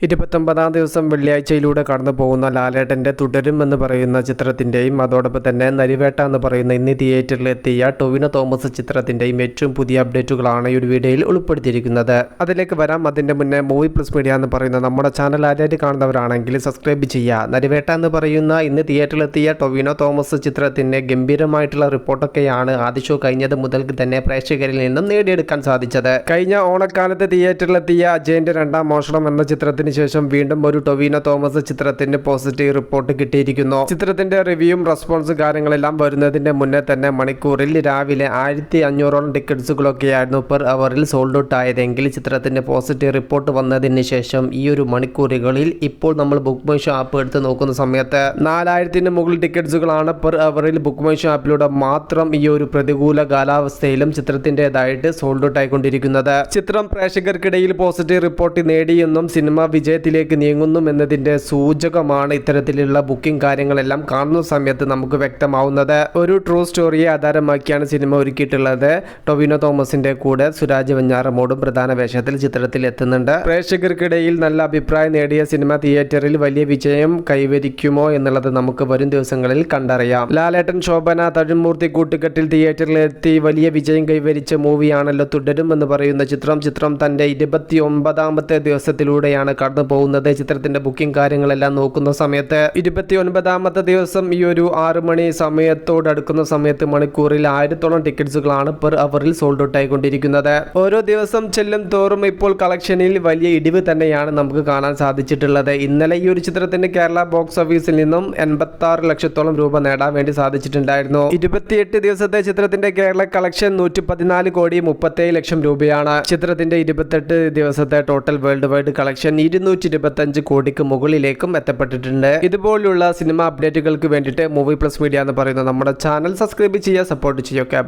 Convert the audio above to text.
29-ാം ദിവസം വെള്ളിയാഴ്ചയിലൂടെ കടന്നു പോകുന്ന ലാലേട്ടൻ്റെ തുടരും എന്ന് പറയുന്ന ചിത്രത്തിൻ്റെയും അതോടൊപ്പം തന്നെ നരിവേട്ട എന്ന് പറയുന്ന ഇന്ന് തിയേറ്ററിലെത്തിയ ടൊവിനോ തോമസ് ചിത്രത്തിൻ്റെയും ഏറ്റവും പുതിയ അപ്ഡേറ്റുകളാണ് ഈ ഒരു വീഡിയോയിൽ ഉൾപ്പെടുത്തിയിരിക്കുന്നത്. അതിലേക്ക് വരാം. അതിൻ്റെ മുന്നേ മൂവി പ്ലസ് മീഡിയ എന്ന് പറയുന്ന നമ്മുടെ ചാനൽ ആദ്യമായിട്ട് കാണുന്നവരാണെങ്കിൽ സബ്സ്ക്രൈബ് ചെയ്യുക. നരിവേട്ട എന്ന് പറയുന്ന ഇന്ന് തിയേറ്ററിലെത്തിയ ടൊവിനോ തോമസ് ചിത്രത്തിൻ്റെ ഗംഭീരമായിട്ടുള്ള റിപ്പോർട്ടൊക്കെയാണ് ആദ്യ ഷോ കഴിഞ്ഞത് മുതൽക്ക് തന്നെ പ്രേക്ഷകരിൽ നിന്നും നേടിയെടുക്കാൻ സാധിച്ചത്. കഴിഞ്ഞ ഓണക്കാലത്ത് തിയേറ്ററിലെത്തിയ അജയൻ്റെ രണ്ടാം മോഷണം എന്ന ചിത്രത്തിന് ശേഷം വീണ്ടും ഒരു ടൊവിനോ തോമസ് ചിത്രത്തിന് പോസിറ്റീവ് റിപ്പോർട്ട് കിട്ടിയിരിക്കുന്നു. ചിത്രത്തിന്റെ റിവ്യൂയും റെസ്പോൺസ് കാര്യങ്ങളെല്ലാം വരുന്നതിന്റെ മുന്നേ തന്നെ മണിക്കൂറിൽ രാവിലെ 1500ഓളം ടിക്കറ്റ്സുകളൊക്കെയായിരുന്നു പെർ അവറിൽ സോൾഡ് ഔട്ട് ആയതെങ്കിൽ ചിത്രത്തിന്റെ പോസിറ്റീവ് റിപ്പോർട്ട് വന്നതിന് ശേഷം ഈ ഒരു മണിക്കൂറുകളിൽ ഇപ്പോൾ നമ്മൾ ബുക്ക് മൈ ഷോ ആപ്പ് എടുത്ത് നോക്കുന്ന സമയത്ത് 4000-ന് മുകളിൽ ടിക്കറ്റ്സുകളാണ് പെർ അവറിൽ ബുക്ക് മൈ ഷോ ആപ്പിലൂടെ മാത്രം ഈ ഒരു പ്രതികൂല കാലാവസ്ഥയിലും ചിത്രത്തിൻ്റെതായിട്ട് സോൾഡ് ഔട്ട് ആയിക്കൊണ്ടിരിക്കുന്നത്. ചിത്രം പ്രേക്ഷകർക്കിടയിൽ പോസിറ്റീവ് റിപ്പോർട്ട് നേടിയെന്നും സിനിമ വിജയത്തിലേക്ക് നീങ്ങുന്നു എന്നതിന്റെ സൂചകമാണ് ഇത്തരത്തിലുള്ള ബുക്കിംഗ് കാര്യങ്ങളെല്ലാം കാണുന്ന സമയത്ത് നമുക്ക് വ്യക്തമാവുന്നത്. ഒരു ട്രൂ സ്റ്റോറിയെ ആധാരമാക്കിയാണ് സിനിമ ഒരുക്കിയിട്ടുള്ളത്. ടൊവിനോ തോമസിന്റെ കൂടെ സുരാജ് വെഞ്ഞാറമൂടും പ്രധാന വേഷത്തിൽ ചിത്രത്തിൽ എത്തുന്നുണ്ട്. പ്രേക്ഷകർക്കിടയിൽ നല്ല അഭിപ്രായം നേടിയ സിനിമ തിയേറ്ററിൽ വലിയ വിജയം കൈവരിക്കുമോ എന്നുള്ളത് നമുക്ക് വരും ദിവസങ്ങളിൽ കണ്ടറിയാം. ലാലേട്ടൻ ശോഭന തഴുമൂർത്തി കൂട്ടുകെട്ടിൽ തിയേറ്ററിലെത്തി വലിയ വിജയം കൈവരിച്ച മൂവിയാണല്ലോ തുടരും എന്ന് പറയുന്ന ചിത്രം തന്റെ 29-ാമത്തെ ദിവസത്തിലൂടെയാണ് കടന്നു പോകുന്നത്. ചിത്രത്തിന്റെ ബുക്കിംഗ് കാര്യങ്ങളെല്ലാം നോക്കുന്ന സമയത്ത് 29-ാമത്തെ ദിവസം ഈ ഒരു 6 മണി സമയത്തോടടുക്കുന്ന സമയത്ത് മണിക്കൂറിൽ 1000ഓളം ടിക്കറ്റ്സുകളാണ് പെർ അവറിൽ സോൾഡ് ഔട്ട് ആയിക്കൊണ്ടിരിക്കുന്നത്. ഓരോ ദിവസം ചെല്ലും തോറും ഇപ്പോൾ കളക്ഷനിൽ വലിയ ഇടിവ് തന്നെയാണ് നമുക്ക് കാണാൻ സാധിച്ചിട്ടുള്ളത്. ഇന്നലെ ഈ ഒരു ചിത്രത്തിന്റെ കേരള ബോക്സ് ഓഫീസിൽ നിന്നും 86 ലക്ഷത്തോളം രൂപ നേടാൻ വേണ്ടി സാധിച്ചിട്ടുണ്ടായിരുന്നു. 28 ദിവസത്തെ ചിത്രത്തിന്റെ കേരള കളക്ഷൻ 114 കോടി 37 ലക്ഷം രൂപയാണ്. ചിത്രത്തിന്റെ 28 ദിവസത്തെ ടോട്ടൽ വേൾഡ് വൈഡ് കളക്ഷൻ 225 കോടിക്ക് മുകളിലേക്കും എത്തപ്പെട്ടിട്ടുണ്ട്. ഇതുപോലുള്ള സിനിമ അപ്ഡേറ്റുകൾക്ക് വേണ്ടിയിട്ട് മൂവി പ്ലസ് മീഡിയ എന്ന് പറയുന്ന നമ്മുടെ ചാനൽ സബ്സ്ക്രൈബ് ചെയ്യുക, സപ്പോർട്ട് ചെയ്യുക.